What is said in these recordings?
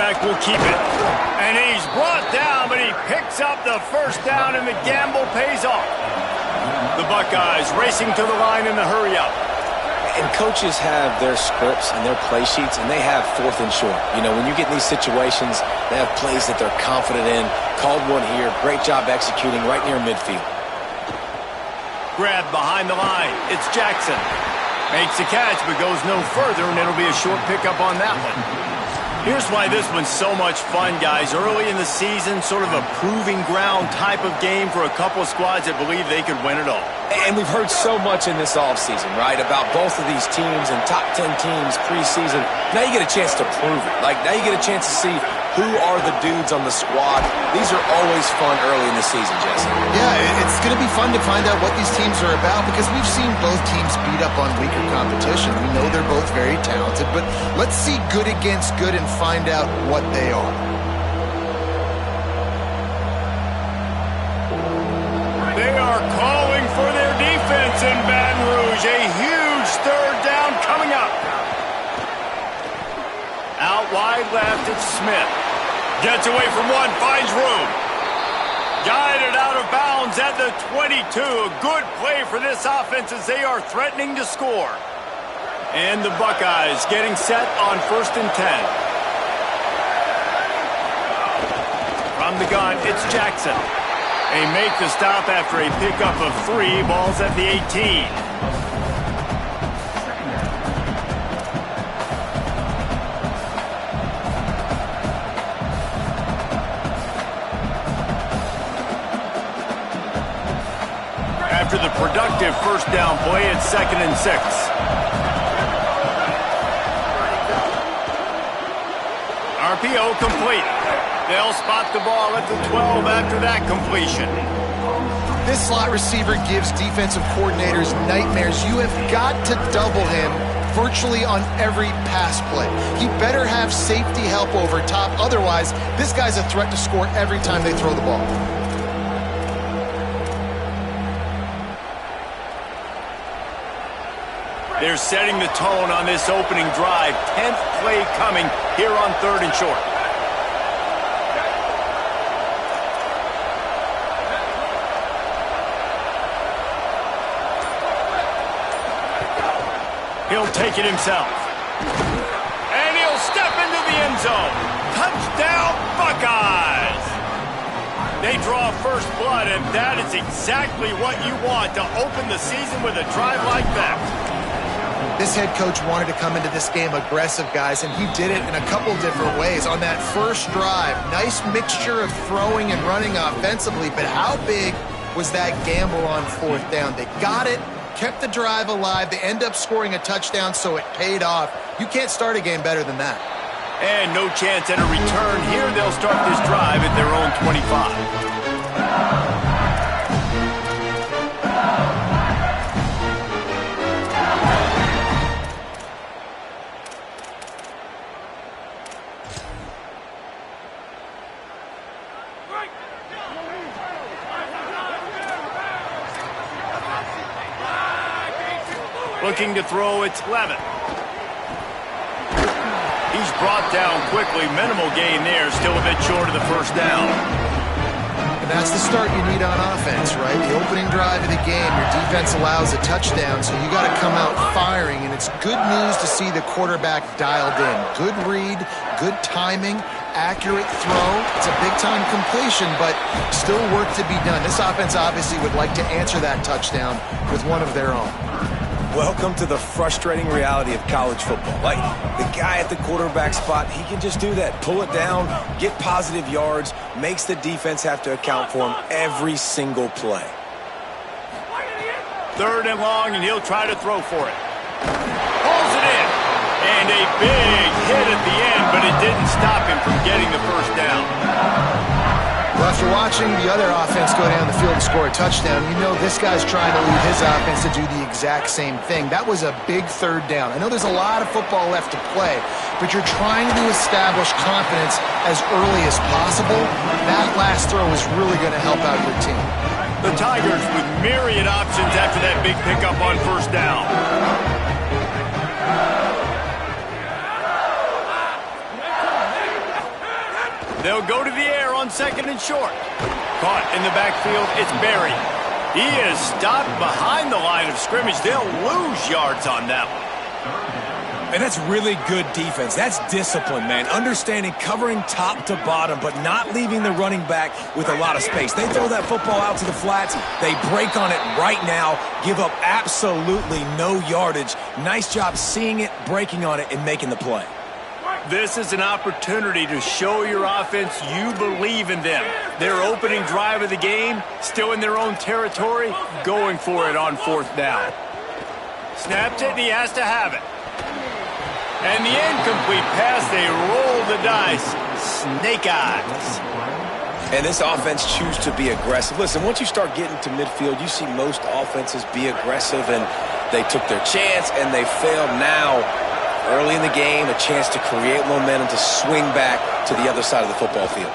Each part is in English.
quarterback will keep it. And he's brought down, but he picks up the first down, and the gamble pays off. The Buckeyes racing to the line in the hurry-up. And coaches have their scripts and their play sheets, and they have 4th and short. You know, when you get in these situations, they have plays that they're confident in. Called one here. Great job executing right near midfield. Grab behind the line. It's Jackson. Makes the catch, but goes no further, and it'll be a short pickup on that one. Here's why this one's so much fun, guys. Early in the season, sort of a proving ground type of game for a couple of squads that believe they could win it all. And we've heard so much in this offseason, right, about both of these teams and top 10 teams preseason. Now you get a chance to prove it. Like, now you get a chance to see who are the dudes on the squad. These are always fun early in the season, Jesse. Yeah, it's going to be fun to find out what these teams are about because we've seen both teams beat up on weaker competition. We know they're both very talented, but let's see good against good and find out what they are. They are calling for their defense in Baton Rouge. A huge third down coming up. Out wide left, it's Smith. Gets away from one, finds room. Guided out of bounds at the 22. A good play for this offense as they are threatening to score. And the Buckeyes getting set on 1st and 10. From the gun, it's Jackson. They make the stop after a pickup of 3. Ball's at the 18. After the productive first down play, it's 2nd and 6. RPO complete. They'll spot the ball at the 12 after that completion. This slot receiver gives defensive coordinators nightmares. You have got to double him virtually on every pass play. He better have safety help over top. Otherwise, this guy's a threat to score every time they throw the ball. They're setting the tone on this opening drive. 10th play coming here on 3rd and short. He'll take it himself. And he'll step into the end zone. Touchdown, Buckeyes! They draw first blood, and that is exactly what you want to open the season with a drive like that. This head coach wanted to come into this game aggressive, guys, and he did it in a couple different ways. On that first drive, nice mixture of throwing and running offensively, but how big was that gamble on 4th down? They got it, kept the drive alive. They end up scoring a touchdown, so it paid off. You can't start a game better than that. And no chance at a return here. They'll start this drive at their own 25. Looking to throw, it's Levin. He's brought down quickly. Minimal gain there. Still a bit short of the first down. And that's the start you need on offense, right? The opening drive of the game, your defense allows a touchdown, so you got to come out firing. And it's good news to see the quarterback dialed in. Good read, good timing, accurate throw. It's a big-time completion, but still work to be done. This offense obviously would like to answer that touchdown with one of their own. Welcome to the frustrating reality of college football. Like, the guy at the quarterback spot, he can just do that. Pull it down, get positive yards, makes the defense have to account for him every single play. 3rd and long, and he'll try to throw for it. Pulls it in. And a big hit at the end, but it didn't stop him from getting the first down. Well, after watching the other offense go down the field and score a touchdown, you know this guy's trying to lead his offense to do the exact same thing. That was a big 3rd down. I know there's a lot of football left to play, but you're trying to establish confidence as early as possible. That last throw is really going to help out your team. The Tigers with myriad options after that big pickup on first down. They'll go to the air on 2nd and short. Caught in the backfield, it's Berry. He is stopped behind the line of scrimmage. They'll lose yards on that one. And that's really good defense. That's discipline, man. Understanding, covering top to bottom, but not leaving the running back with a lot of space. They throw that football out to the flats. They break on it right now, give up absolutely no yardage. Nice job seeing it, breaking on it, and making the play. This is an opportunity to show your offense you believe in them. Their opening drive of the game, still in their own territory, going for it on 4th down. Snaps it, and he has to have it. And the incomplete pass, they roll the dice. Snake eyes. And this offense chooses to be aggressive. Listen, once you start getting to midfield, you see most offenses be aggressive, and they took their chance, and they failed now. Early in the game, a chance to create momentum to swing back to the other side of the football field.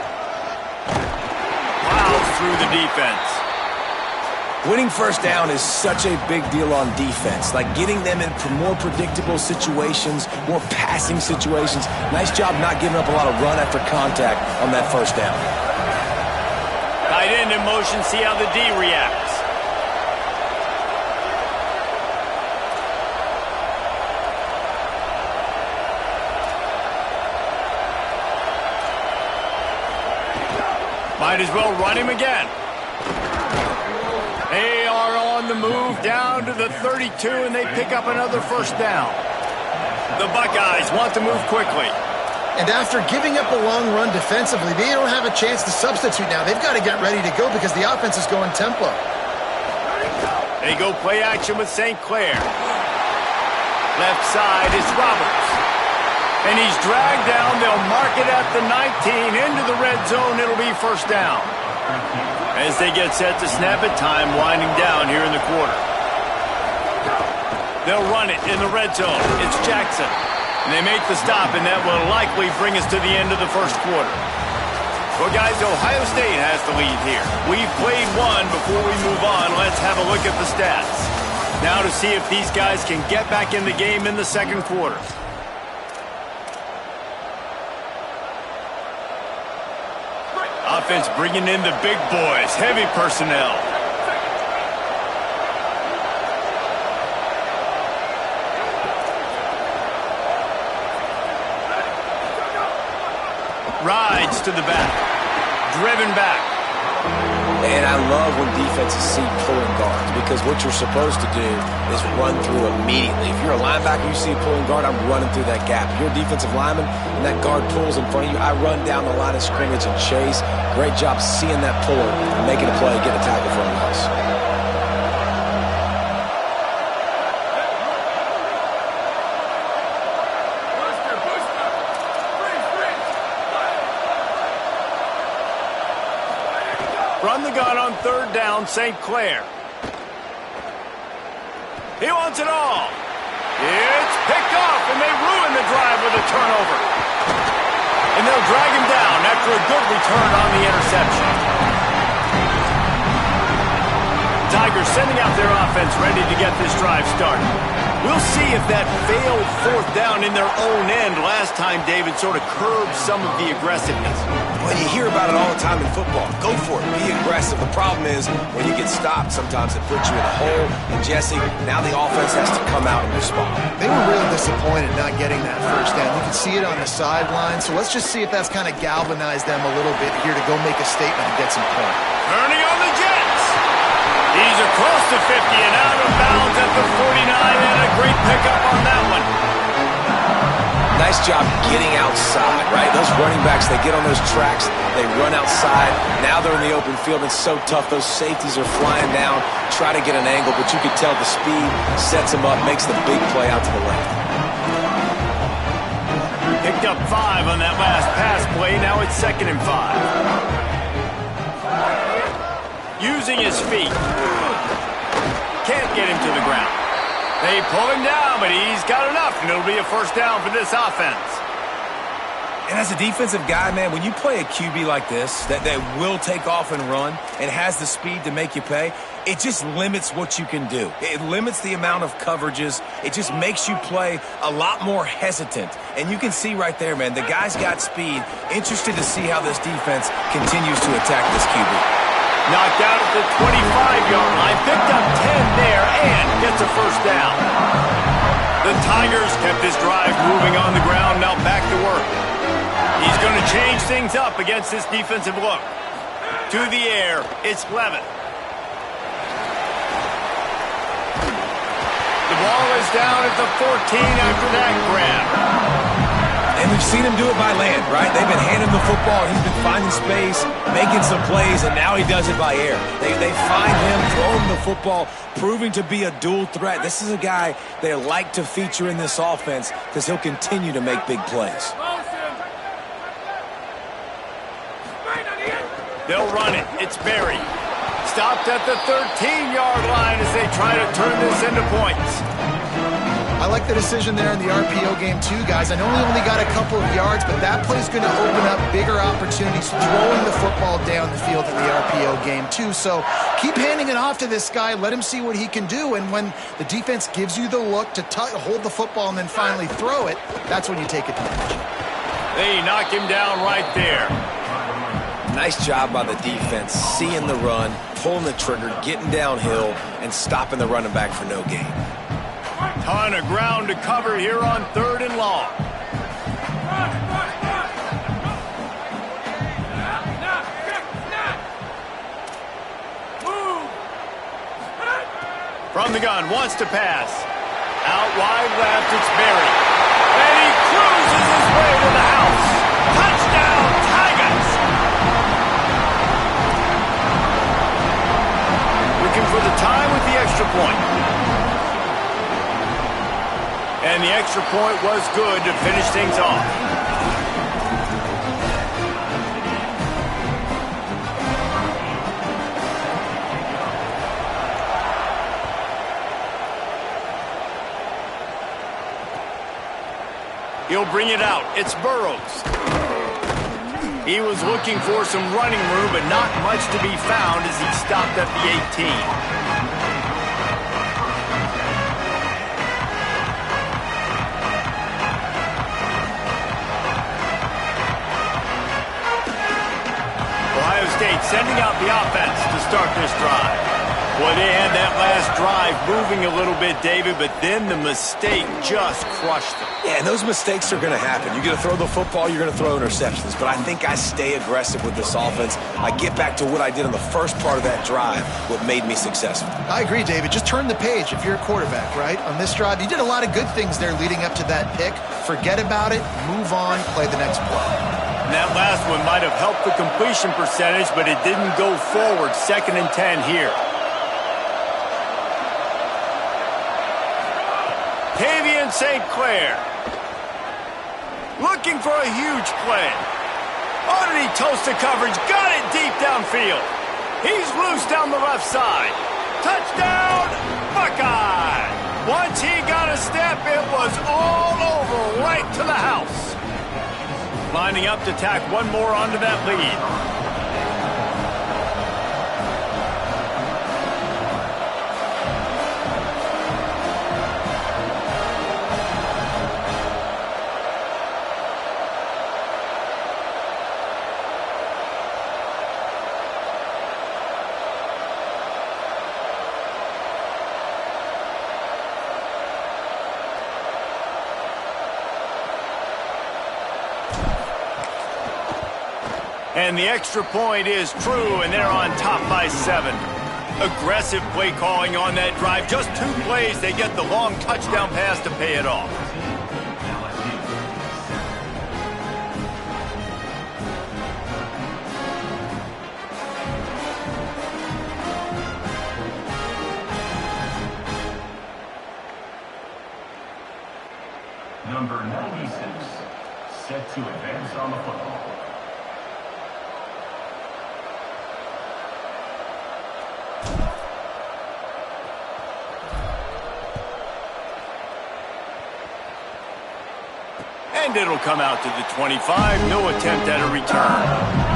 Plows through the defense. Winning 1st down is such a big deal on defense, like getting them in more predictable situations, more passing situations. Nice job not giving up a lot of run after contact on that 1st down. Tight end in motion, see how the D reacts. Might as well run him again. They are on the move down to the 32, and they pick up another 1st down. The Buckeyes want to move quickly. And after giving up a long run defensively, they don't have a chance to substitute now. They've got to get ready to go because the offense is going tempo. They go play action with St. Clair. Left side is Roberts. And he's dragged down. They'll mark it at the 19. Into the red zone. It'll be 1st down. As they get set to snap it, time winding down here in the quarter. They'll run it in the red zone. It's Jackson. And they make the stop, and that will likely bring us to the end of the 1st quarter. Well, guys, Ohio State has the lead here. We've played one. Before we move on, let's have a look at the stats. Now to see if these guys can get back in the game in the 2nd quarter. Offense bringing in the big boys, heavy personnel. Rides to the back, driven back. And I love when defenses see pulling guards, because what you're supposed to do is run through immediately. If you're a linebacker, you see a pulling guard, I'm running through that gap. If you're a defensive lineman and that guard pulls in front of you, I run down the line of scrimmage and chase. Great job seeing that puller and making a play, getting a tackle for a loss. Run the gun on 3rd down, St. Clair. He wants it all. It's picked off, and they ruin the drive with a turnover. And they'll drag him down after a good return on the interception. Tigers sending out their offense ready to get this drive started. We'll see if that failed 4th down in their own end last time, David, sort of curbed some of the aggressiveness. Well, you hear about it all the time in football. Go for it. Be aggressive. The problem is when you get stopped, sometimes it puts you in a hole. And, Jesse, now the offense has to come out and respond. They were real disappointed not getting that 1st down. You can see it on the sideline. So let's just see if that's kind of galvanized them a little bit here to go make a statement and get some points. Turning on the Jets. He's across the 50 and out of bounds at the 49, and a great pickup on that one. Nice job getting outside, right? Those running backs, they get on those tracks, they run outside. Now they're in the open field. It's so tough. Those safeties are flying down, try to get an angle, but you can tell the speed sets them up, makes the big play out to the left. Picked up 5 on that last pass play. Now it's 2nd and 5. Using his feet. Can't get him to the ground. They pull him down, but he's got enough, and it'll be a 1st down for this offense. And as a defensive guy, man, when you play a QB like this that will take off and run and has the speed to make you pay, it just limits what you can do. It limits the amount of coverages. It just makes you play a lot more hesitant. And you can see right there, man, the guy's got speed. Interested to see how this defense continues to attack this QB. Knocked out at the 25-yard line, picked up 10 there, and gets a first down. The Tigers kept this drive moving on the ground, now back to work. He's going to change things up against this defensive look. To the air, it's Levitt. The ball is down at the 14 after that grab. And we've seen him do it by land, right? They've been handing the football. He's been finding space, making some plays, and now he does it by air. They find him, throw him the football, proving to be a dual threat. This is a guy they like to feature in this offense because he'll continue to make big plays. They'll run it. It's Berry. Stopped at the 13-yard line as they try to turn this into points. I like the decision there in the RPO game too, guys. I know he only got a couple of yards, but that play's going to open up bigger opportunities throwing the football down the field in the RPO game too. So keep handing it off to this guy. Let him see what he can do. And when the defense gives you the look to hold the football and then finally throw it, that's when you take advantage. They knock him down right there. Nice job by the defense, seeing the run, pulling the trigger, getting downhill, and stopping the running back for no gain. Ton of ground to cover here on 3rd and long. From the gun, wants to pass. Out wide left, it's Berry. And he cruises his way to the house. Touchdown, Tigers! Looking for the tie with the extra point. And the extra point was good to finish things off. He'll bring it out. It's Burrows. He was looking for some running room, but not much to be found as he stopped at the 18. Sending out the offense to start this drive. Well, they had that last drive moving a little bit, David, but then the mistake just crushed them. Yeah, and those mistakes are going to happen. You're going to throw the football, you're going to throw interceptions, but I think I stay aggressive with this offense. I get back to what I did in the first part of that drive, what made me successful. I agree, David. Just turn the page if you're a quarterback, right? On this drive, you did a lot of good things there leading up to that pick. Forget about it, move on, play the next play. And that last one might have helped the completion percentage, but it didn't go forward. 2nd and 10 here. Tavian St. Clair. Looking for a huge play. Oh, did he toast the coverage? Got it deep downfield. He's loose down the left side. Touchdown, Buckeye. Once he got a step, it was all over right to the house. Lining up to tack one more onto that lead. And the extra point is true, and they're on top by 7. Aggressive play calling on that drive. Just 2 plays, they get the long touchdown pass to pay it off. Number 96, set to advance on the football. And it'll come out to the 25. No attempt at a return.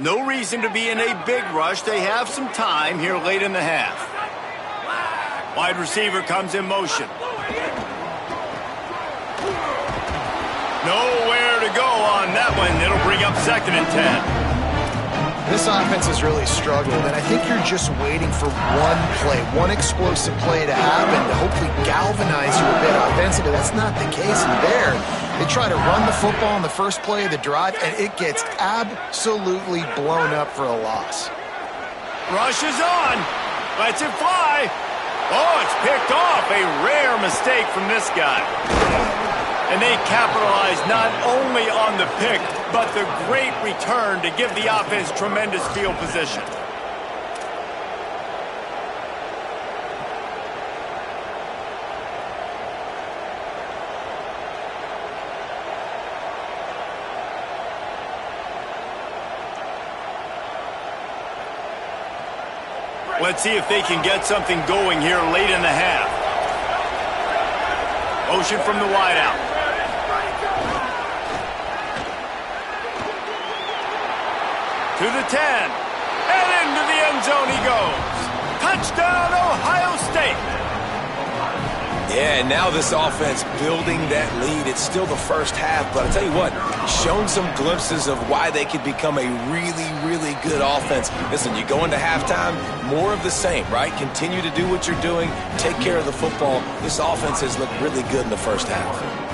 No reason to be in a big rush. They have some time here late in the half. Wide receiver comes in motion. Nowhere to go on that one. It'll bring up 2nd and 10. This offense has really struggled, and I think you're just waiting for one play, one explosive play to happen to hopefully galvanize you a bit offensively. That's not the case in there. They try to run the football in the first play of the drive, and it gets absolutely blown up for a loss. Rush is on. Lets it fly. Oh, it's picked off. A rare mistake from this guy. And they capitalize not only on the pick, but the great return to give the offense tremendous field position. Let's see if they can get something going here late in the half. Motion from the wideout. To the 10. And into the end zone he goes. Touchdown, Ohio State. Yeah, and now this offense building that lead. It's still the first half, but I'll tell you what, shown some glimpses of why they could become a really, really good offense. Listen, you go into halftime, more of the same, right? Continue to do what you're doing, take care of the football. This offense has looked really good in the first half.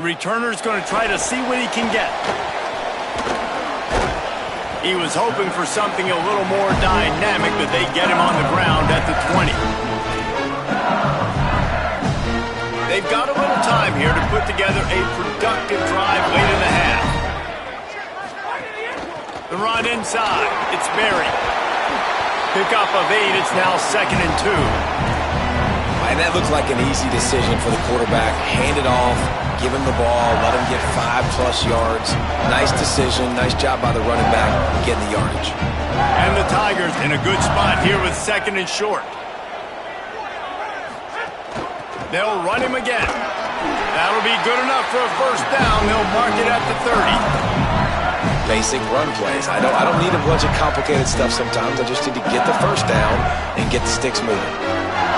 Returner's going to try to see what he can get. He was hoping for something a little more dynamic, but they get him on the ground at the 20. They've got a little time here to put together a productive drive late in the half. The run inside. It's Berry. Pickup of 8. It's now 2nd and 2. And that looks like an easy decision for the quarterback. Hand it off, give him the ball, let him get 5+ yards. Nice decision. Nice job by the running back getting the yardage. And the Tigers in a good spot here with 2nd and short. They'll run him again. That'll be good enough for a first down. They'll mark it at the 30. Basic run plays. I don't need a bunch of complicated stuff sometimes. I just need to get the first down and get the sticks moving.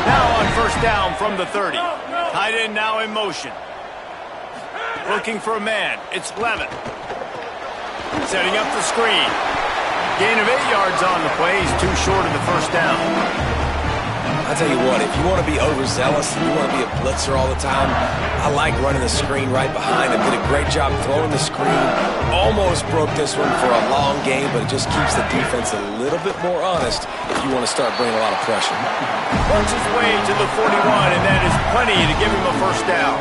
Now on first down from the 30. Tight end now in motion. Looking for a man. It's Levin. Setting up the screen. Gain of 8 yards on the play. He's too short of the first down. I tell you what, if you want to be overzealous and you want to be a blitzer all the time, I like running the screen right behind him. Did a great job throwing the screen. Almost broke this one for a long game, but it just keeps the defense a little bit more honest if you want to start bringing a lot of pressure. Works his way to the 41, and that is plenty to give him a first down.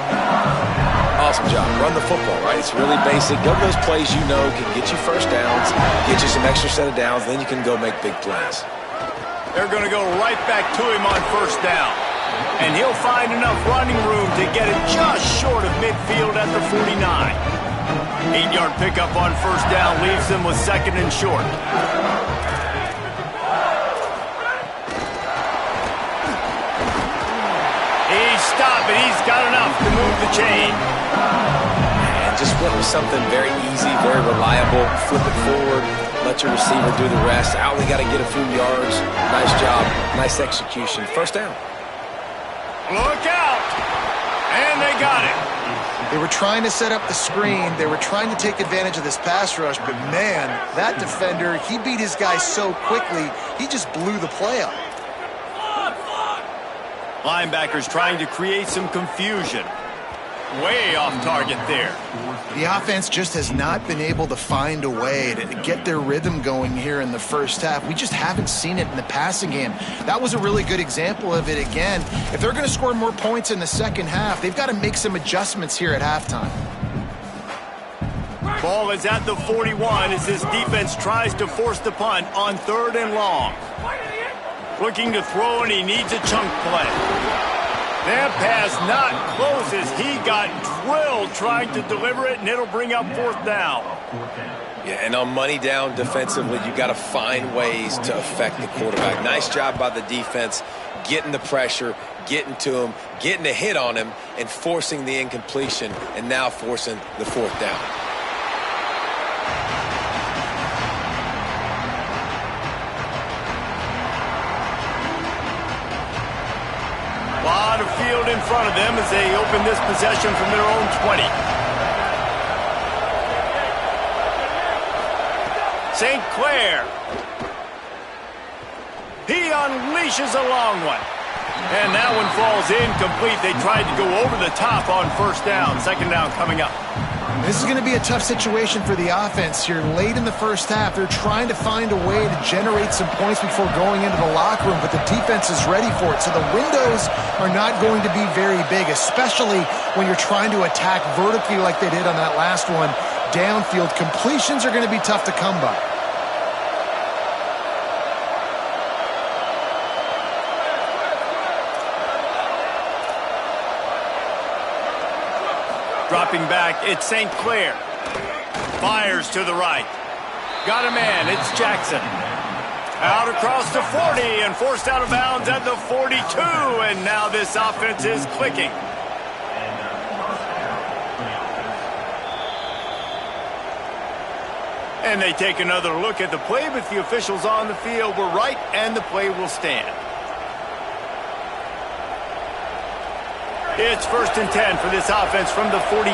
Awesome job. Run the football, right? It's really basic. Go to those plays you know can get you first downs, get you some extra set of downs, then you can go make big plays. They're going to go right back to him on first down. And he'll find enough running room to get it just short of midfield at the 49. 8-yard pickup on first down leaves them with 2nd and short. He's stopped, but he's got enough to move the chain. And just went with something very easy, very reliable. Flip it forward. Let your receiver do the rest. I only got to get a few yards. Nice job. Nice execution. First down. Look out! And they got it. They were trying to set up the screen. They were trying to take advantage of this pass rush. But, man, that defender, he beat his guy so quickly, he just blew the play up. Linebackers trying to create some confusion. Way off target there. The offense just has not been able to find a way to get their rhythm going here in the first half. We just haven't seen it in the passing game. That was a really good example of it again. If they're going to score more points in the second half, they've got to make some adjustments here at halftime. Ball is at the 41 as this defense tries to force the punt on 3rd and long. Looking to throw, and he needs a chunk play. That pass not close as he got drilled trying to deliver it, and it'll bring up 4th down. Yeah, and on money down defensively, you got to find ways to affect the quarterback. Nice job by the defense, getting the pressure, getting to him, getting a hit on him, and forcing the incompletion, and now forcing the 4th down. A lot of field in front of them as they open this possession from their own 20. St. Clair. He unleashes a long one. And that one falls incomplete. They tried to go over the top on 1st down. 2nd down coming up. This is going to be a tough situation for the offense here. Late in the first half, they're trying to find a way to generate some points before going into the locker room, but the defense is ready for it. So the windows are not going to be very big, especially when you're trying to attack vertically like they did on that last one. Downfield completions are going to be tough to come by. Dropping back, it's St. Clair. Fires to the right. Got a man, it's Jackson. Out across the 40 and forced out of bounds at the 42. And now this offense is clicking. And they take another look at the play, but the officials on the field were right, and the play will stand. It's 1st and 10 for this offense from the 42.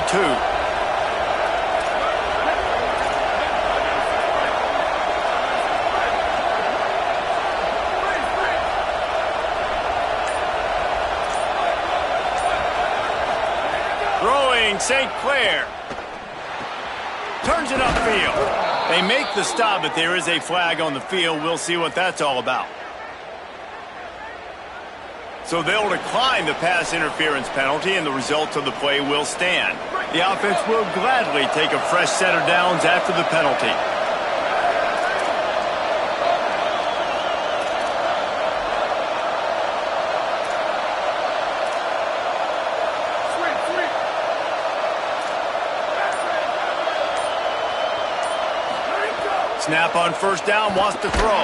Throwing St. Clair. Turns it upfield. They make the stop, but there is a flag on the field. We'll see what that's all about. So they'll decline the pass interference penalty, and the results of the play will stand. The offense will gladly take a fresh set of downs after the penalty. Snap on 1st down, wants to throw.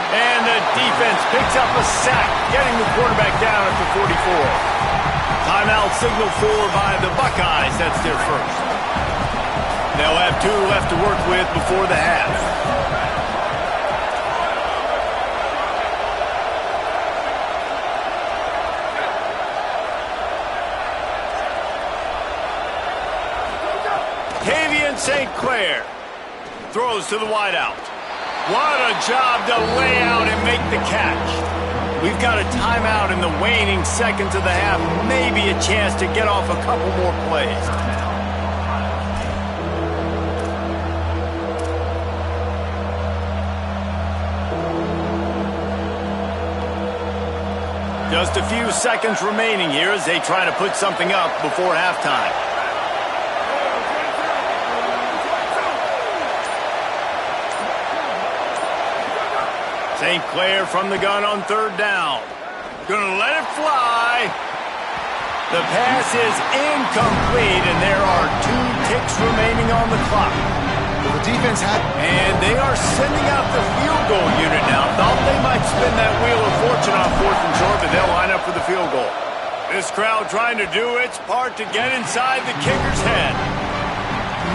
And the defense picks up a sack, getting the quarterback down at the 44. Timeout signaled for by the Buckeyes. That's their first. They'll have 2 left to work with before the half. Tavian St. Clair throws to the wideout. What a job to lay out and make the catch. We've got a timeout in the waning seconds of the half. Maybe a chance to get off a couple more plays. Just a few seconds remaining here as they try to put something up before halftime. St. Clair from the gun on 3rd down. Gonna let it fly. The pass is incomplete, and there are 2 ticks remaining on the clock. The defense had... And they are sending out the field goal unit now. Thought they might spin that wheel of fortune on 4th and short, but they'll line up for the field goal. This crowd trying to do its part to get inside the kicker's head.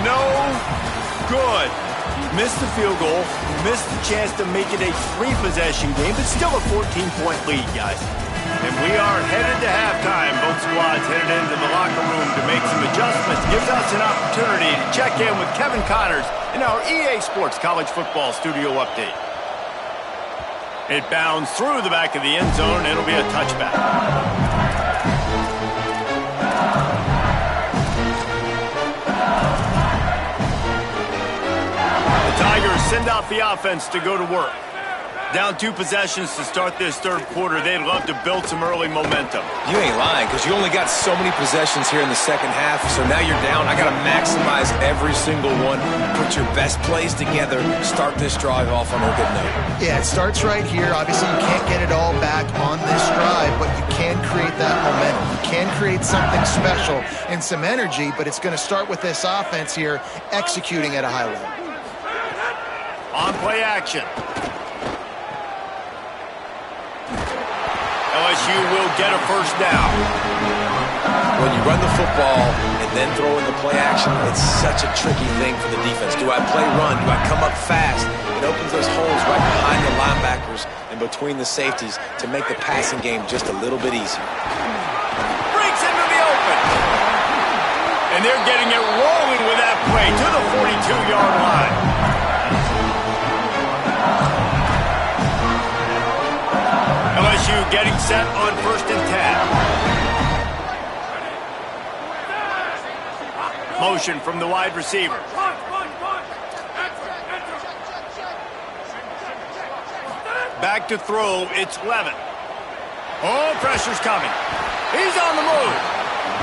No good. Missed the field goal, missed the chance to make it a 3-possession game, but still a 14-point lead, guys. And we are headed to halftime. Both squads headed into the locker room to make some adjustments. Gives us an opportunity to check in with Kevin Connors in our EA Sports College Football Studio Update. It bounds through the back of the end zone. It'll be a touchback. Tigers send out the offense to go to work. Down 2 possessions to start this third quarter. They'd love to build some early momentum. You ain't lying, because you only got so many possessions here in the second half, so now you're down. I got to maximize every single one. Put your best plays together. Start this drive off on a good note. Yeah, it starts right here. Obviously, you can't get it all back on this drive, but you can create that momentum. You can create something special and some energy, but it's going to start with this offense here executing at a high level. On play action. LSU will get a first down. When you run the football and then throw in the play action, it's such a tricky thing for the defense. Do I play run? Do I come up fast? It opens those holes right behind the linebackers and between the safeties to make the passing game just a little bit easier. Breaks into the open. And they're getting it rolling with that play to the 42-yard line. LSU getting set on 1st and 10. Motion from the wide receiver. Back to throw, it's Levin. Oh, pressure's coming. He's on the move.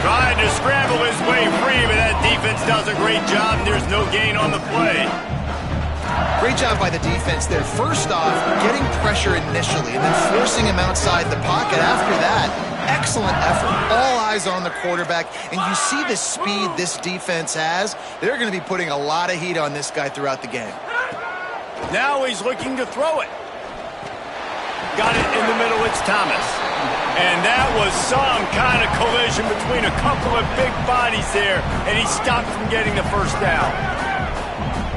Trying to scramble his way free, but that defense does a great job, and there's no gain on the play. Great job by the defense there. First off, getting pressure initially and then forcing him outside the pocket. After that, excellent effort. All eyes on the quarterback, and you see the speed this defense has. They're going to be putting a lot of heat on this guy throughout the game. Now he's looking to throw it. Got it in the middle, it's Thomas. And that was some kind of collision between a couple of big bodies there, and he stopped from getting the first down.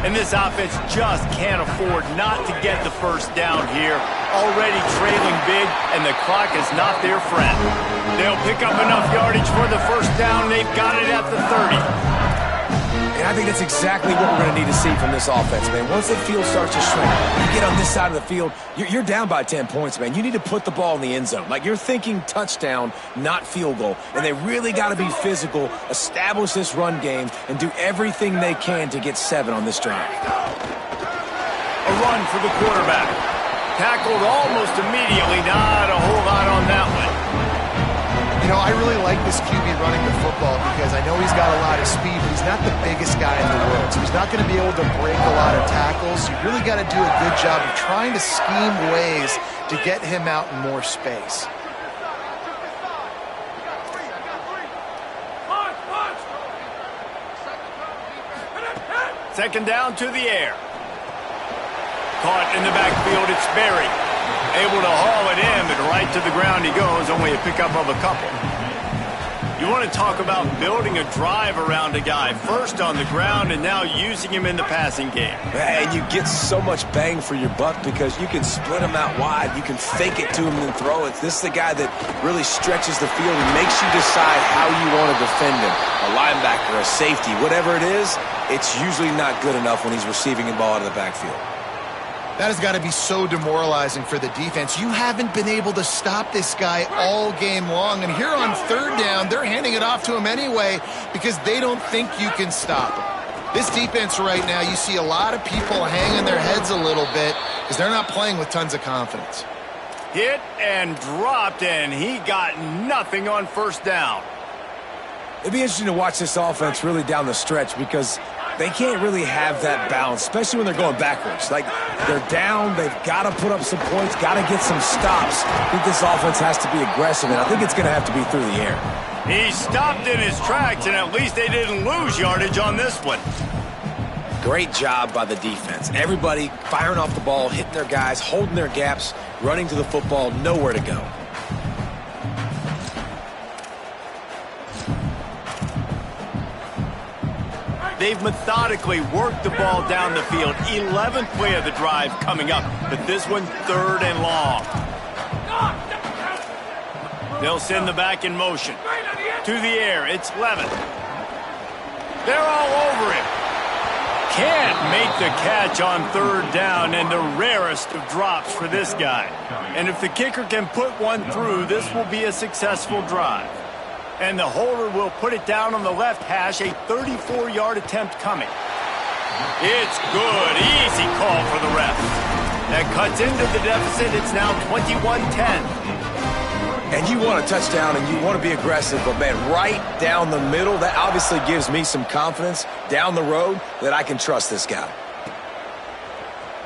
And this offense just can't afford not to get the first down here. Already trailing big, and the clock is not their friend. They'll pick up enough yardage for the first down. They've got it at the 30. And I think that's exactly what we're going to need to see from this offense, man. Once the field starts to shrink, you get on this side of the field, you're down by 10 points, man. You need to put the ball in the end zone. Like, you're thinking touchdown, not field goal. And they really got to be physical, establish this run game, and do everything they can to get 7 on this drive. A run for the quarterback. Tackled almost immediately. Not a whole lot on that one. You know, I really like this QB running the football because I know he's got a lot of speed, but he's not the biggest guy in the world. So he's not going to be able to break a lot of tackles. You really got to do a good job of trying to scheme ways to get him out in more space. Second down to the air. Caught in the backfield, it's Berry. Able to haul it in, but right to the ground he goes, only a pickup of a couple. You want to talk about building a drive around a guy. First on the ground and now using him in the passing game. And you get so much bang for your buck because you can split him out wide. You can fake it to him and throw it. This is the guy that really stretches the field and makes you decide how you want to defend him. A linebacker, a safety, whatever it is, it's usually not good enough when he's receiving the ball out of the backfield. That has got to be so demoralizing for the defense. You haven't been able to stop this guy all game long. And here on third down, they're handing it off to him anyway because they don't think you can stop him. This defense right now, you see a lot of people hanging their heads a little bit because they're not playing with tons of confidence. Hit and dropped, and he got nothing on first down. It'd be interesting to watch this offense really down the stretch because they can't really have that balance, especially when they're going backwards. Like, they're down, they've got to put up some points, got to get some stops. I think this offense has to be aggressive, and I think it's going to have to be through the air. He stopped in his tracks, and at least they didn't lose yardage on this one. Great job by the defense. Everybody firing off the ball, hitting their guys, holding their gaps, running to the football, nowhere to go. They've methodically worked the ball down the field. 11th play of the drive coming up, but this one third and long. They'll send the back in motion. To the air, it's Levin. They're all over him. Can't make the catch on third down, and the rarest of drops for this guy. And if the kicker can put one through, this will be a successful drive. And the holder will put it down on the left hash, a 34-yard attempt coming. It's good. Easy call for the ref. That Cuts into the deficit. It's now 21-10. And you want a touchdown and you want to be aggressive, but, man, right down the middle, that obviously gives me some confidence down the road that I can trust this guy.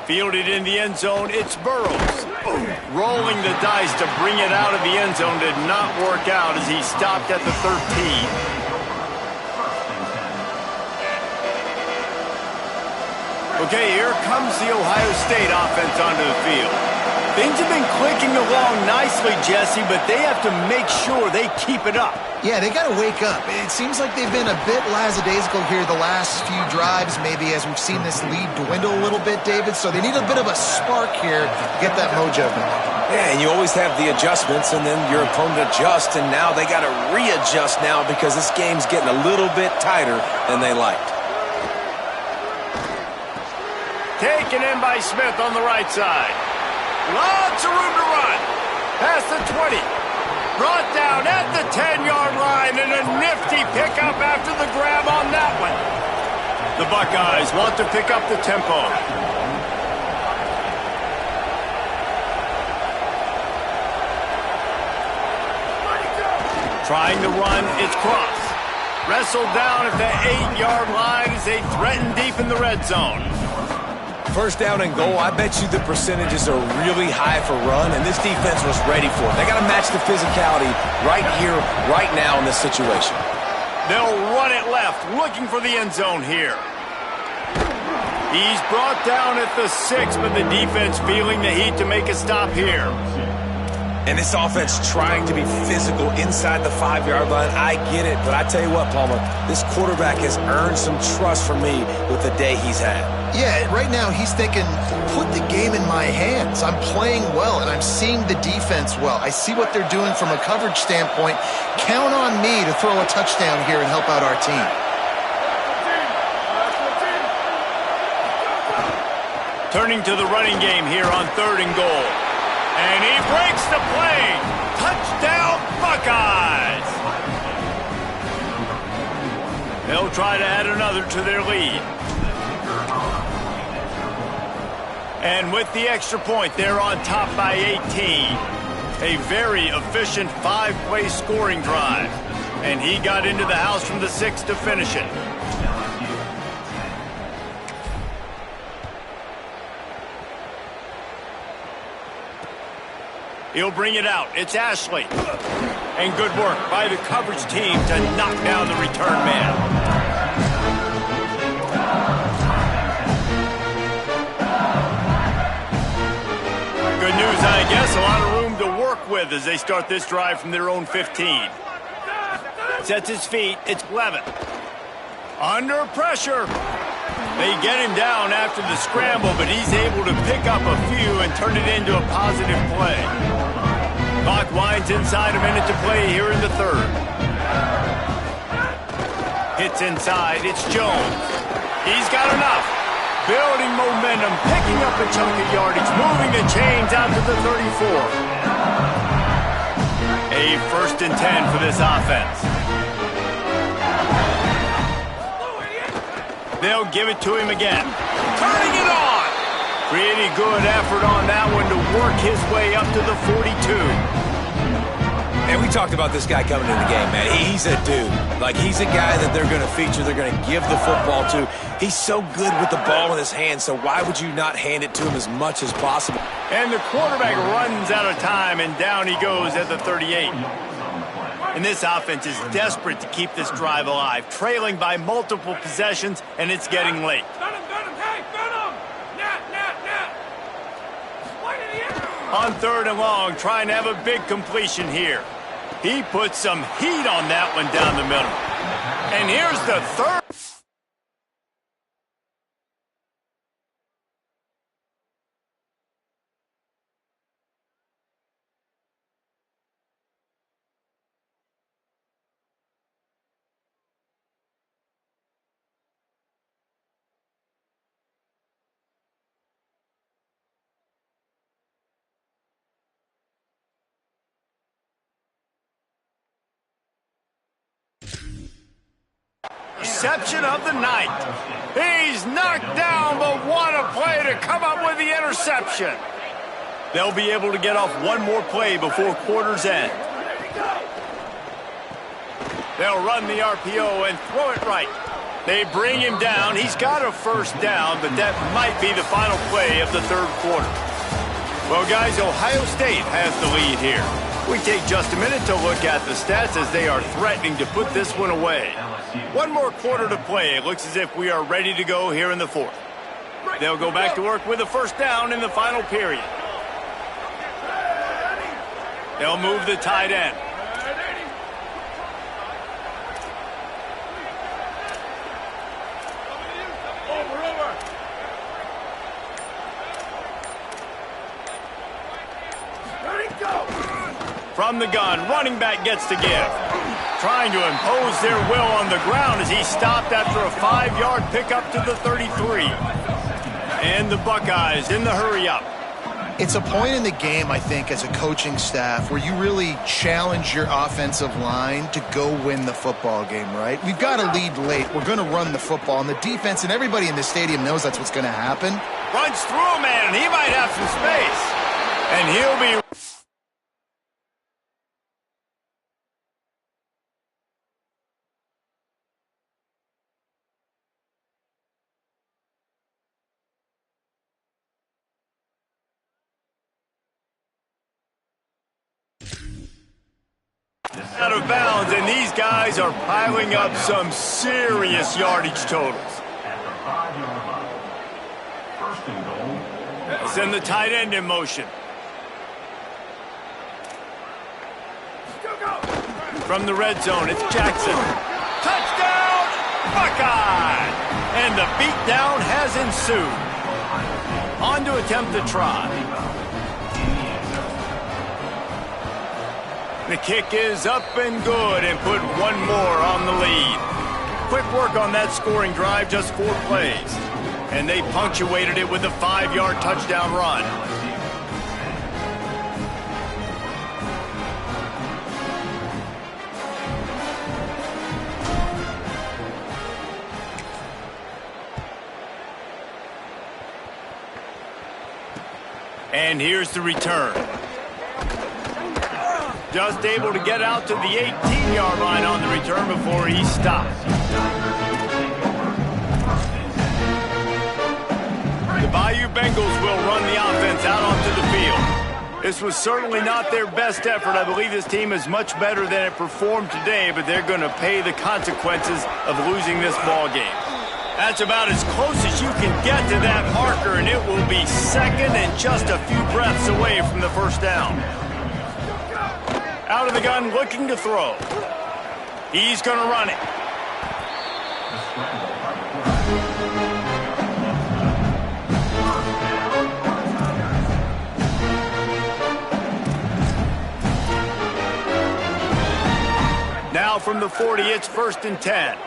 Fielded in the end zone, it's Burrows. Rolling the dice to bring it out of the end zone did not work out as he stopped at the 13. Okay, here comes the Ohio State offense onto the field. Things have been clicking along nicely, Jesse, but they have to make sure they keep it up. Yeah, they got to wake up. It seems like they've been a bit lackadaisical here the last few drives, maybe as we've seen this lead dwindle a little bit, David. So they need a bit of a spark here to get that mojo going. Yeah, and you always have the adjustments, and then your opponent adjusts, and now they got to readjust now because this game's getting a little bit tighter than they liked. Taken in by Smith on the right side. Lots of room to run. Past the 20. Brought down at the 10-yard line, and a nifty pickup after the grab on that one. The Buckeyes want to pick up the tempo. Trying to run, it's Cross. Wrestled down at the 8-yard line as they threaten deep in the red zone. First down and goal, I bet you the percentages are really high for run, and this defense was ready for it. They got to match the physicality right here, right now in this situation. They'll run it left, looking for the end zone here. He's brought down at the 6, but the defense feeling the heat to make a stop here. And this offense trying to be physical inside the 5-yard line. I get it, but I tell you what, Palmer, this quarterback has earned some trust from me with the day he's had. Yeah, right now he's thinking, put the game in my hands. I'm playing well, and I'm seeing the defense well. I see what they're doing from a coverage standpoint. Count on me to throw a touchdown here and help out our team. Turning to the running game here on 3rd and goal. And he breaks the play. Touchdown, Buckeyes! They'll try to add another to their lead. And with the extra point, they're on top by 18. A very efficient 5-play scoring drive. And he got into the house from the 6 to finish it. He'll bring it out. It's Ashley. And good work by the coverage team to knock down the return man. Good news, I guess. A lot of room to work with as they start this drive from their own 15. Sets his feet. It's Levin. Under pressure. They get him down after the scramble, but he's able to pick up a few and turn it into a positive play. Clock winds inside, a minute to play here in the 3rd. Hits inside, it's Jones. He's got enough. Building momentum, picking up a chunk of yardage, moving the chains out to the 34. A 1st and 10 for this offense. They'll give it to him again. Turning it on. Pretty good effort on that one to work his way up to the 42. And we talked about this guy coming into the game, man. He's a dude. Like, he's a guy that they're going to feature, they're going to give the football to. He's so good with the ball in his hand, so why would you not hand it to him as much as possible? And the quarterback runs out of time, and down he goes at the 38. And this offense is desperate to keep this drive alive, trailing by multiple possessions, and it's getting late. On 3rd and long, trying to have a big completion here. He puts some heat on that one down the middle. And here's the 3rd. Interception of the night. He's knocked down, but what a play to come up with the interception. They'll be able to get off one more play before quarter's end. They'll run the RPO and throw it right. They bring him down. He's got a first down, but that might be the final play of the third quarter. Well, guys, Ohio State has the lead here. We take just a minute to look at the stats as they are threatening to put this one away. One more quarter to play. It looks as if we are ready to go here in the fourth. They'll go back to work with a first down in the final period. They'll move the tight end. From the gun, running back gets to give. Trying to impose their will on the ground as he stopped after a 5-yard pickup to the 33. And the Buckeyes in the hurry-up. It's a point in the game, I think, as a coaching staff where you really challenge your offensive line to go win the football game, right? We've got to lead late. We're going to run the football. And the defense and everybody in the stadium knows that's what's going to happen. Runs through a man, and he might have some space. And he'll be... out of bounds, and these guys are piling up some serious yardage totals. Send the tight end in motion. From the red zone, it's Jackson. Touchdown, Buckeye! And the beatdown has ensued. On to attempt the try. The kick is up and good and put one more on the lead. Quick work on that scoring drive, just 4 plays. And they punctuated it with a 5-yard touchdown run. And here's the return. Just able to get out to the 18-yard line on the return before he stopped. The Bayou Bengals will run the offense out onto the field. This was certainly not their best effort. I believe this team is much better than it performed today, but they're going to pay the consequences of losing this ball game. That's about as close as you can get to that marker, and it will be second and just a few breaths away from the first down. Out of the gun, looking to throw. He's going to run it. Now from the 40, it's 1st and 10.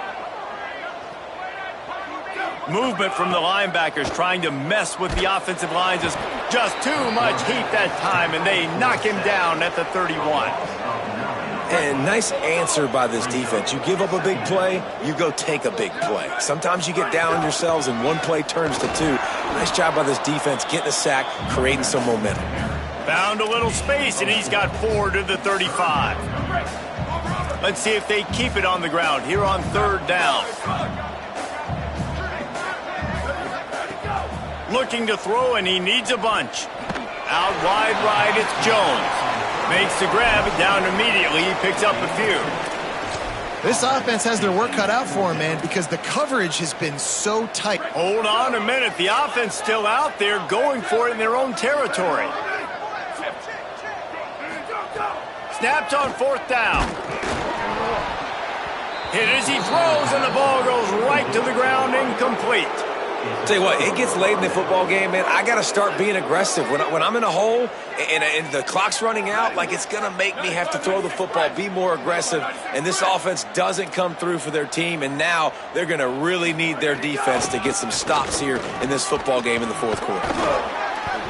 Movement from the linebackers trying to mess with the offensive lines. Is just too much heat that time, and they knock him down at the 31. And nice answer by this defense. You give up a big play, you go take a big play. Sometimes you get down on yourselves and one play turns to 2. Nice job by this defense getting a sack, creating some momentum. Found a little space, and he's got 4 to the 35. Let's see if they keep it on the ground here on 3rd down. Looking to throw, and he needs a bunch. Out wide right, it's Jones. Makes the grab, down immediately. He picks up a few. This offense has their work cut out for him, man, because the coverage has been so tight. Hold on a minute. The offense still out there going for it in their own territory. Snapped on 4th down. Hit as he throws, and the ball goes right to the ground, incomplete. Tell you what, it gets late in the football game, man. I got to start being aggressive. When I'm in a hole and the clock's running out, like, it's going to make me have to throw the football, be more aggressive. And this offense doesn't come through for their team, and now they're going to really need their defense to get some stops here in this football game in the 4th quarter.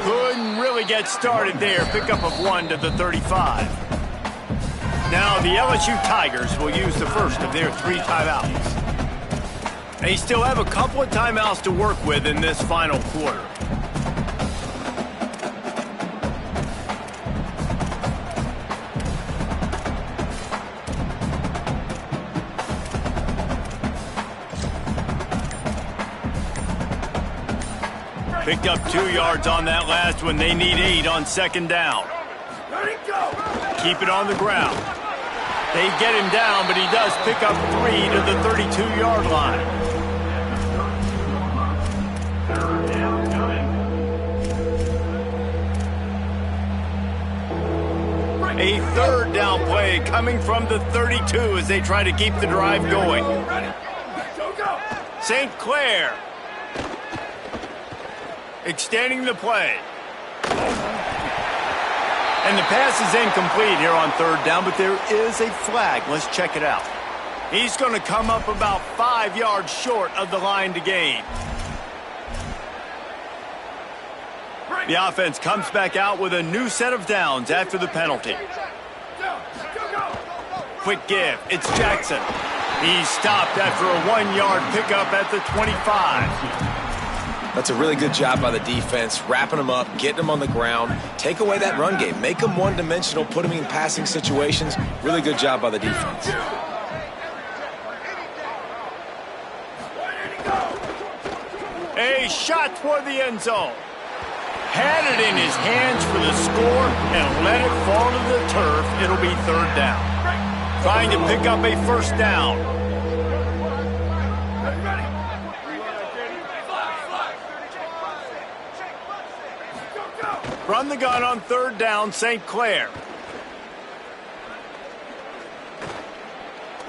Couldn't really get started there. Pickup of 1 to the 35. Now the LSU Tigers will use the first of their 3 timeouts. They still have a couple of timeouts to work with in this final quarter. Picked up 2 yards on that last one. They need 8 on second down. Keep it on the ground. They get him down, but he does pick up 3 to the 32-yard line. A third down play coming from the 32 as they try to keep the drive going. St. Clair extending the play. And the pass is incomplete here on third down, but there is a flag. Let's check it out. He's going to come up about 5 yards short of the line to gain. The offense comes back out with a new set of downs after the penalty. Quick give. It's Jackson. He's stopped after a 1-yard pickup at the 25. That's a really good job by the defense, wrapping them up, getting them on the ground, take away that run game, make them one-dimensional, put them in passing situations. Really good job by the defense. A shot toward the end zone. Had it in his hands for the score and let it fall to the turf. It'll be third down. Trying to pick up a first down. Run the gun on third down, St. Clair.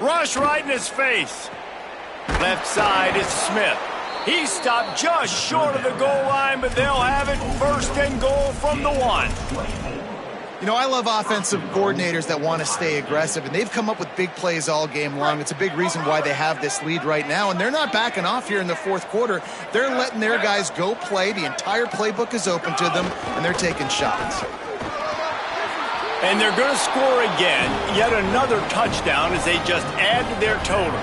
Rush right in his face. Left side is Smith. He stopped just short of the goal line, but they'll have it first and goal from the 1. You know, I love offensive coordinators that want to stay aggressive, and they've come up with big plays all game long. It's a big reason why they have this lead right now, and they're not backing off here in the fourth quarter. They're letting their guys go play. The entire playbook is open to them, and they're taking shots. And they're going to score again. Yet another touchdown as they just add to their total.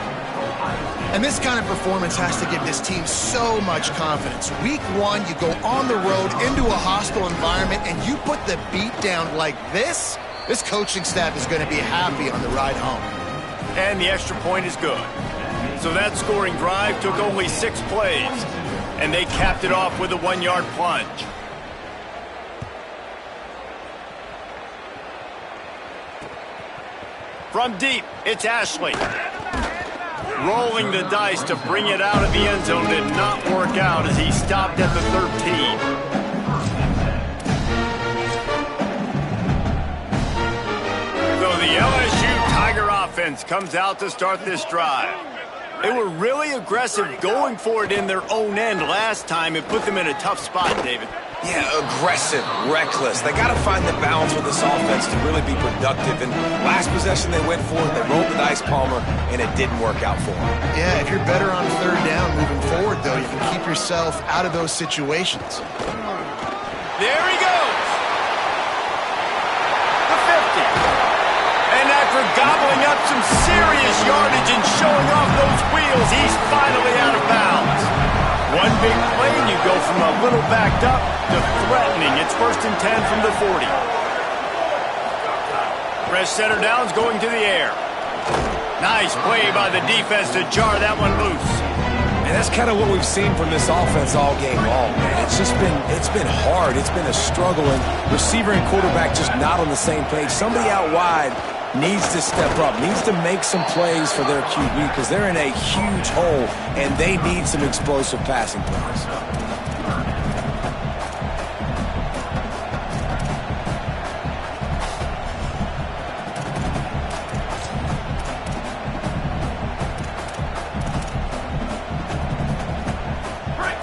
And this kind of performance has to give this team so much confidence. Week 1, you go on the road into a hostile environment, and you put the beat down like this, this coaching staff is going to be happy on the ride home. And the extra point is good. So that scoring drive took only 6 plays, and they capped it off with a 1-yard plunge. From deep, it's Ashley. Rolling the dice to bring it out of the end zone did not work out as he stopped at the 13. So the LSU Tiger offense comes out to start this drive. They were really aggressive going for it in their own end last time. It put them in a tough spot, David. Yeah, aggressive, reckless. They got to find the balance with this offense to really be productive. And last possession they went for it, they rolled the dice, Palmer, and it didn't work out for them. Yeah, if you're better on third down moving forward, though, you can keep yourself out of those situations. There he goes. The 50. And after gobbling up some serious yardage and showing off those wheels, he's finally out of bounds. One big play, and you go from a little backed up to threatening. It's 1st and 10 from the 40. Fresh center downs going to the air. Nice play by the defense to jar that one loose. And that's kind of what we've seen from this offense all game long, man. It's been hard. It's been a struggle, and receiver and quarterback just not on the same page. Somebody out wide needs to step up, needs to make some plays for their QB because they're in a huge hole, and they need some explosive passing plays.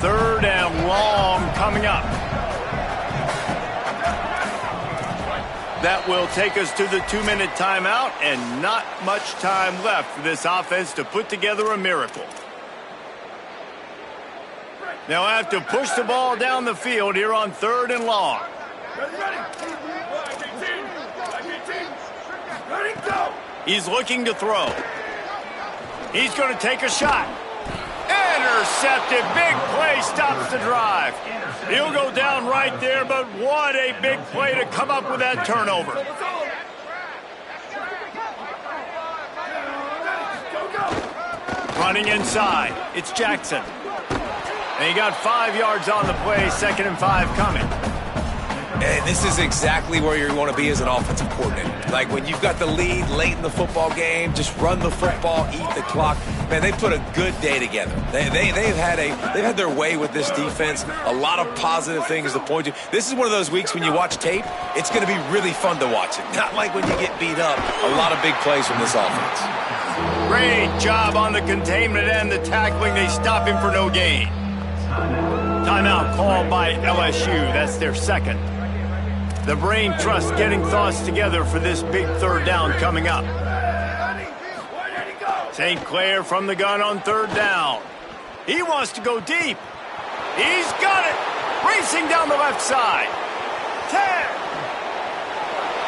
Third and long coming up. That will take us to the 2-minute timeout, and not much time left for this offense to put together a miracle. They'll have to push the ball down the field here on third and long. He's looking to throw. He's going to take a shot. Intercepted. Big play stops the drive. He'll go down right there, but what a big play to come up with that turnover. Running inside. It's Jackson. And he got 5 yards on the play, 2nd and 5 coming. And this is exactly where you want to be as an offensive coordinator. Like when you've got the lead late in the football game, just run the football, eat the clock. Man, they put a good day together. They've had their way with this defense. A lot of positive things to point to. This is one of those weeks when you watch tape, it's going to be really fun to watch it. Not like when you get beat up. A lot of big plays from this offense. Great job on the containment and the tackling. They stop him for no gain. Timeout called by LSU. That's their 2nd. The brain trust getting thoughts together for this big 3rd down coming up. St. Clair from the gun on 3rd down. He wants to go deep. He's got it. Racing down the left side. 10.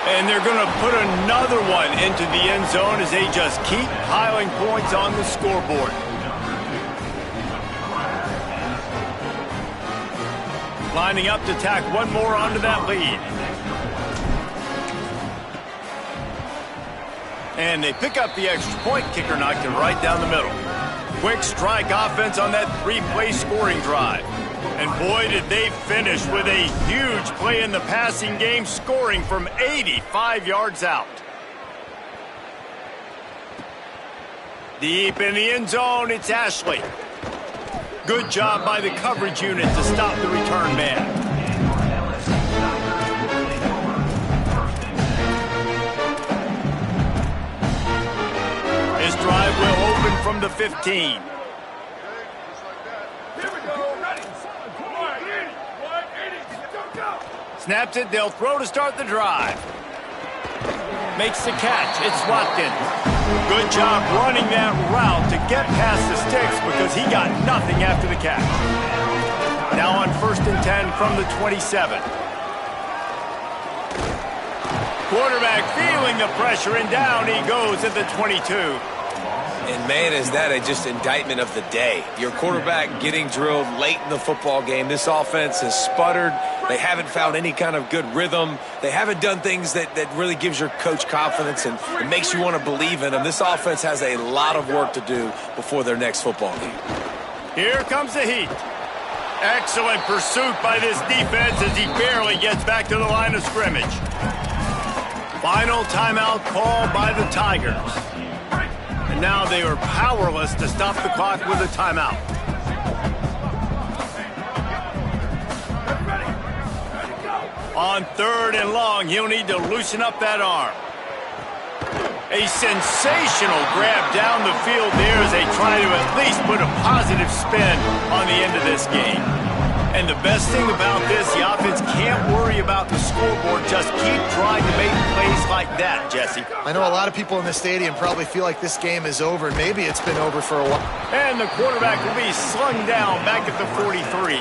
And they're going to put another one into the end zone as they just keep piling points on the scoreboard. Lining up to tack one more onto that lead. And they pick up the extra point. Kicker knocked it right down the middle. Quick strike offense on that 3-play scoring drive. And boy, did they finish with a huge play in the passing game, scoring from 85 yards out. Deep in the end zone, it's Ashley. Good job by the coverage unit to stop the return man. This drive will open from the 15. Snaps it, they'll throw to start the drive. Makes the catch, it's Watkins. Good job running that route to get past the sticks because he got nothing after the catch. Now on 1st and 10 from the 27. Quarterback feeling the pressure, and down he goes at the 22. And, man, is that just indictment of the day. Your quarterback getting drilled late in the football game. This offense has sputtered. They haven't found any kind of good rhythm. They haven't done things that really gives your coach confidence and it makes you want to believe in them. This offense has a lot of work to do before their next football game. Here comes the heat. Excellent pursuit by this defense as he barely gets back to the line of scrimmage. Final timeout called by the Tigers. And now they are powerless to stop the clock with a timeout. On 3rd and long, he'll need to loosen up that arm. A sensational grab down the field there as they try to at least put a positive spin on the end of this game. And the best thing about this, the offense can't worry about the scoreboard. Just keep trying to make plays like that, Jesse. I know a lot of people in the stadium probably feel like this game is over, and maybe it's been over for a while. And the quarterback will be slung down back at the 43.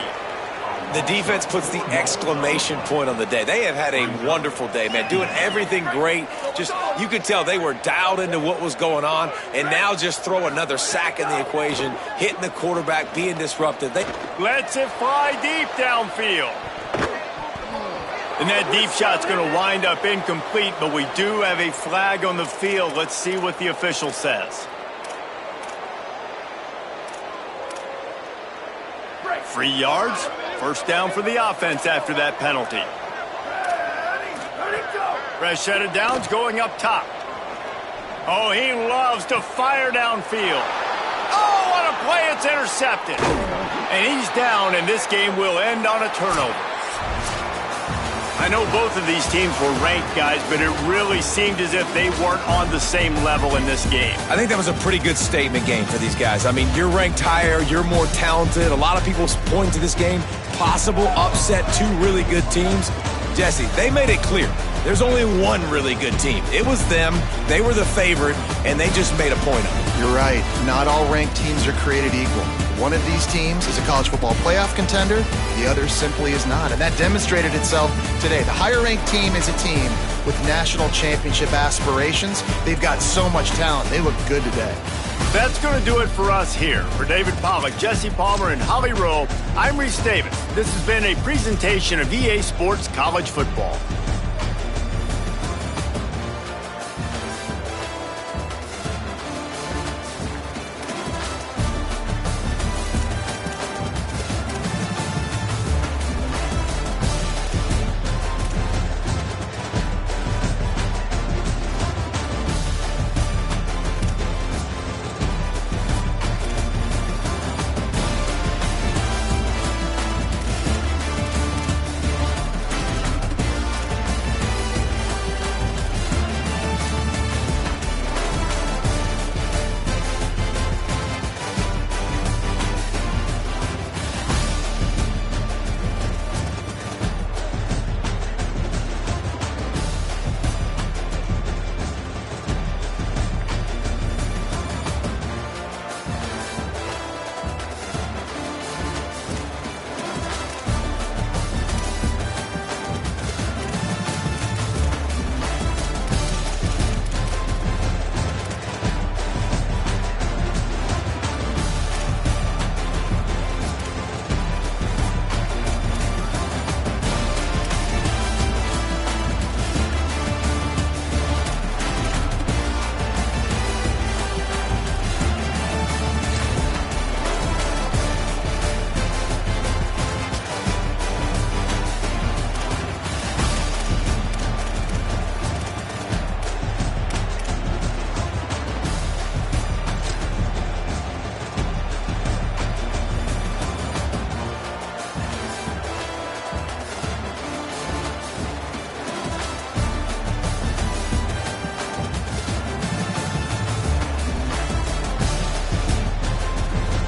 The defense puts the exclamation point on the day. They have had a wonderful day, man, doing everything great. Just, you could tell they were dialed into what was going on, and now just throw another sack in the equation, hitting the quarterback, being disruptive. Lets it fly deep downfield. And that deep shot's going to wind up incomplete, but we do have a flag on the field. Let's see what the official says. 3 yards. 1st down for the offense after that penalty. Fresh set of downs going up top. Oh, he loves to fire downfield. Oh, what a play. It's intercepted. And he's down, and this game will end on a turnover. I know both of these teams were ranked, guys, but it really seemed as if they weren't on the same level in this game. I think that was a pretty good statement game for these guys. I mean, you're ranked higher, you're more talented. A lot of people point to this game, possible upset, 2 really good teams. Jesse, they made it clear. There's only one really good team. It was them. They were the favorite, and they just made a point of it. You're right. Not all ranked teams are created equal. One of these teams is a college football playoff contender. The other simply is not. And that demonstrated itself today. The higher-ranked team is a team with national championship aspirations. They've got so much talent. They look good today. That's going to do it for us here. For David Pollack, Jesse Palmer, and Holly Rowe, I'm Reese Davis. This has been a presentation of EA Sports College Football.